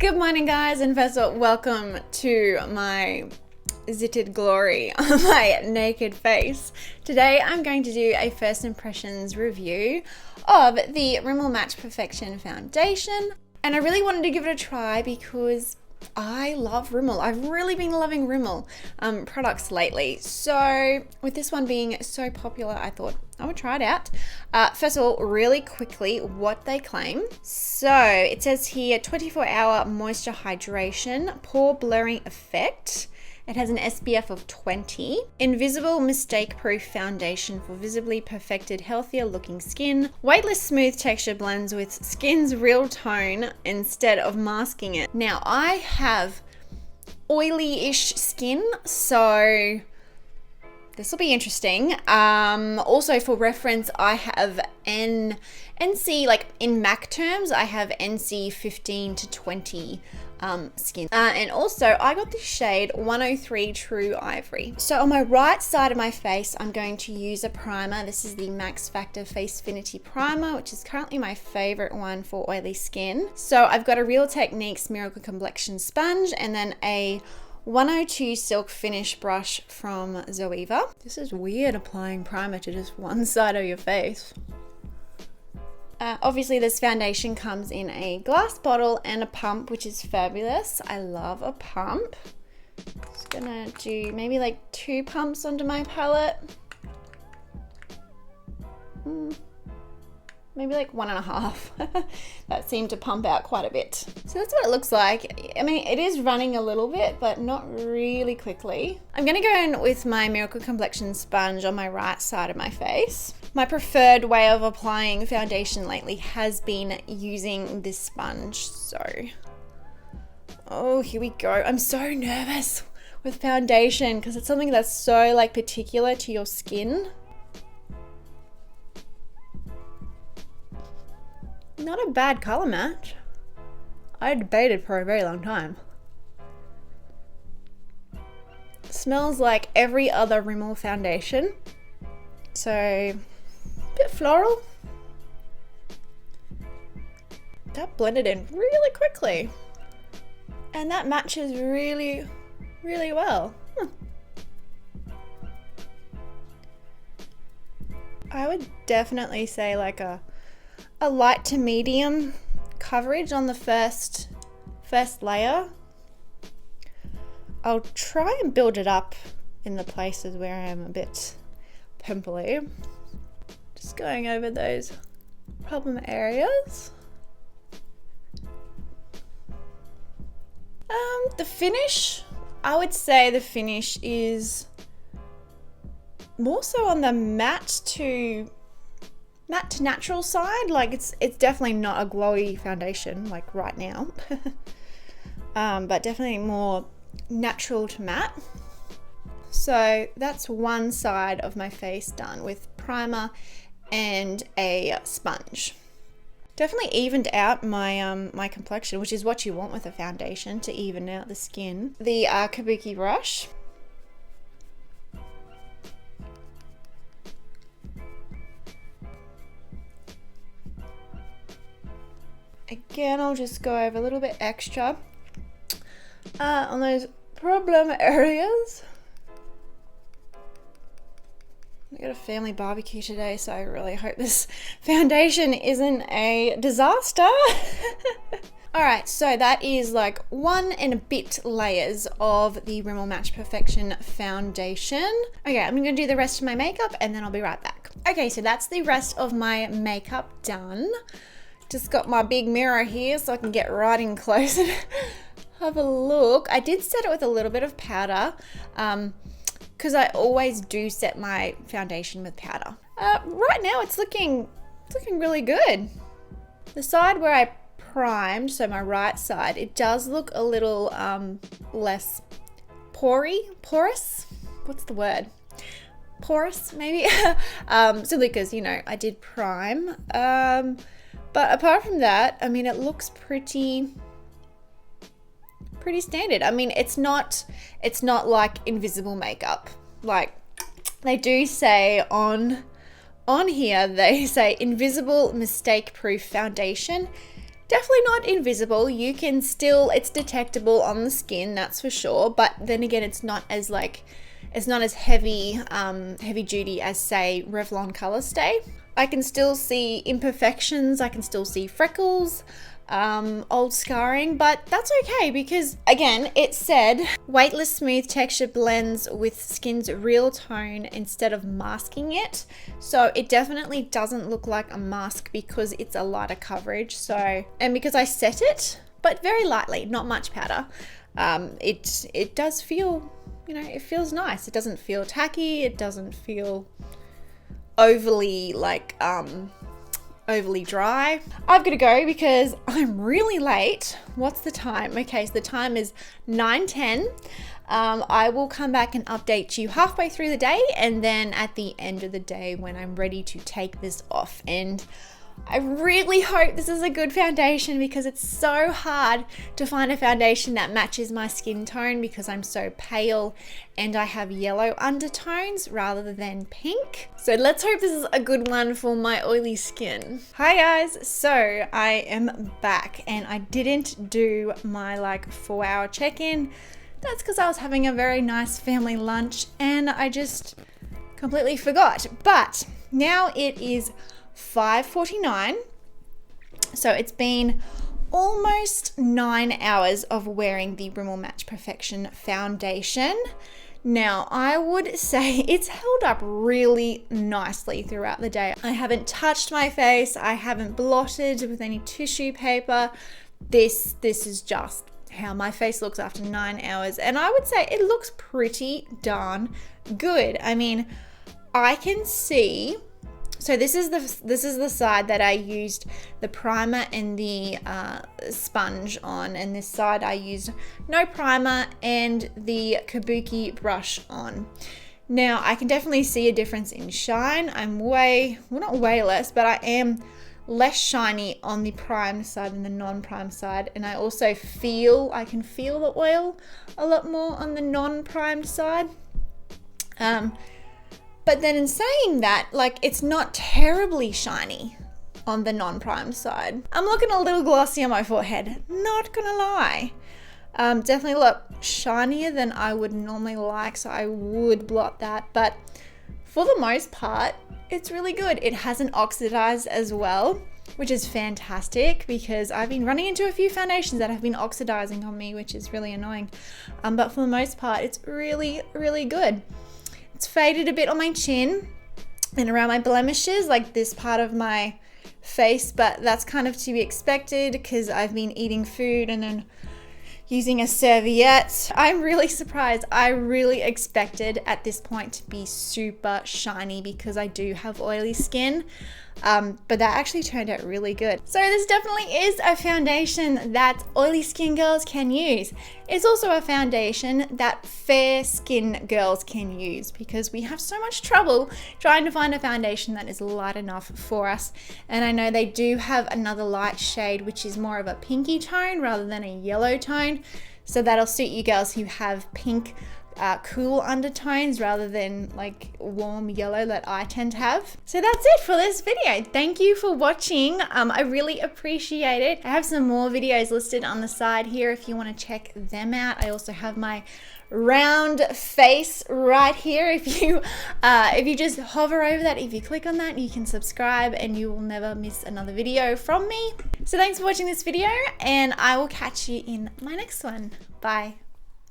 Good morning, guys, and first of all, welcome to my zitted glory on my naked face. Today I'm going to do a first impressions review of the Rimmel Match Perfection foundation, and I really wanted to give it a try because I love Rimmel. I've really been loving Rimmel products lately. So with this one being so popular, I thought I would try it out. First of all, really quickly, what they claim. So it says here 24-hour moisture hydration, pore blurring effect. It has an SPF of 20. Invisible mistake-proof foundation for visibly perfected, healthier looking skin. Weightless smooth texture blends with skin's real tone instead of masking it. Now, I have oily-ish skin, so this will be interesting. Also, for reference, I have NC, like in MAC terms, I have NC 15 to 20 skin. And also, I got the shade 103 True Ivory. So on my right side of my face, I'm going to use a primer. This is the Max Factor Facefinity Primer, which is currently my favorite one for oily skin. So I've got a Real Techniques Miracle Complexion Sponge and then a 102 Silk Finish brush from Zoeva. This is weird, applying primer to just one side of your face. Obviously this foundation comes in a glass bottle and a pump, which is fabulous. I love a pump. Just gonna do maybe like 2 pumps onto my palette. Maybe like 1.5. That seemed to pump out quite a bit. So that's what it looks like. I mean, it is running a little bit, but not really quickly. I'm gonna go in with my Miracle Complexion sponge on my right side of my face. My preferred way of applying foundation lately has been using this sponge. So, oh, here we go. I'm so nervous with foundation because it's something that's so like particular to your skin. Not a bad color match. I debated for a very long time. Smells like every other Rimmel foundation. So, a bit floral. That blended in really quickly. And that matches really, really well. I would definitely say like a light to medium coverage on the first layer. I'll try and build it up in the places where I am a bit pimply. Just going over those problem areas. The finish, I would say the finish is more so on the matte to natural side. Like it's definitely not a glowy foundation like right now. But definitely more natural to matte. So that's one side of my face done with primer and a sponge. Definitely evened out my my complexion, which is what you want with a foundation, to even out the skin. The kabuki brush. Again, I'll just go over a little bit extra on those problem areas. I got a family barbecue today, so I really hope this foundation isn't a disaster. Alright, so that is like 1 and a bit layers of the Rimmel Match Perfection foundation. Okay, I'm gonna do the rest of my makeup and then I'll be right back. Okay, so that's the rest of my makeup done. Just got my big mirror here so I can get right in close and have a look. I did set it with a little bit of powder because I always do set my foundation with powder. Right now it's looking really good. The side where I primed, so my right side, it does look a little less porous. What's the word? Porous, maybe? Simply because, you know, I did prime. But apart from that, I mean, it looks pretty standard. I mean, it's not like invisible makeup. Like they do say on here, they say invisible mistake proof foundation Definitely not invisible. You can still, it's detectable on the skin, that's for sure. But then again, it's not as like, it's not as heavy, heavy duty as say Revlon Color Stay. I can still see imperfections. I can still see freckles, old scarring, but that's okay because again, it said weightless smooth texture blends with skin's real tone instead of masking it. So it definitely doesn't look like a mask because it's a lighter coverage. So, and because I set it, but very lightly, not much powder, it does feel, you know, it feels nice. It doesn't feel tacky. It doesn't feel overly like, overly dry. I've got to go because I'm really late. What's the time? Okay, so the time is 9:10. I will come back and update you halfway through the day and then at the end of the day when I'm ready to take this off. And I really hope this is a good foundation because it's so hard to find a foundation that matches my skin tone because I'm so pale and I have yellow undertones rather than pink. So let's hope this is a good one for my oily skin. Hi guys, so I am back and I didn't do my like 4-hour check-in. That's because I was having a very nice family lunch and I just completely forgot. But now it is 5:49, so it's been almost 9 hours of wearing the Rimmel Match Perfection foundation. Now I would say it's held up really nicely throughout the day. I haven't touched my face, I haven't blotted with any tissue paper. This is just how my face looks after 9 hours, and I would say it looks pretty darn good. I mean, I can see. So this is the side that I used the primer and the sponge on, and this side I used no primer and the Kabuki brush on. Now I can definitely see a difference in shine. I'm not way less, but I am less shiny on the primed side than the non-primed side, and I also I can feel the oil a lot more on the non-primed side. But then in saying that, like, it's not terribly shiny on the non-primed side. I'm looking a little glossy on my forehead, not gonna lie. Definitely look shinier than I would normally like, so I would blot that. But for the most part, it's really good. It hasn't oxidized as well, which is fantastic because I've been running into a few foundations that have been oxidizing on me, which is really annoying. But for the most part, it's really, really good. It's faded a bit on my chin and around my blemishes, like this part of my face, but that's kind of to be expected because I've been eating food and then using a serviette. I'm really surprised. I really expected at this point to be super shiny because I do have oily skin. But that actually turned out really good. So this definitely is a foundation that oily skin girls can use. It's also a foundation that fair skin girls can use because we have so much trouble trying to find a foundation that is light enough for us. And I know they do have another light shade which is more of a pinky tone rather than a yellow tone. So that'll suit you girls who have pink cool undertones rather than like warm yellow that I tend to have. So that's it for this video. Thank you for watching. I really appreciate it. I have some more videos listed on the side here if you want to check them out. I also have my round face right here. If you just hover over that, if you click on that, you can subscribe and you will never miss another video from me. So thanks for watching this video and I will catch you in my next one. Bye.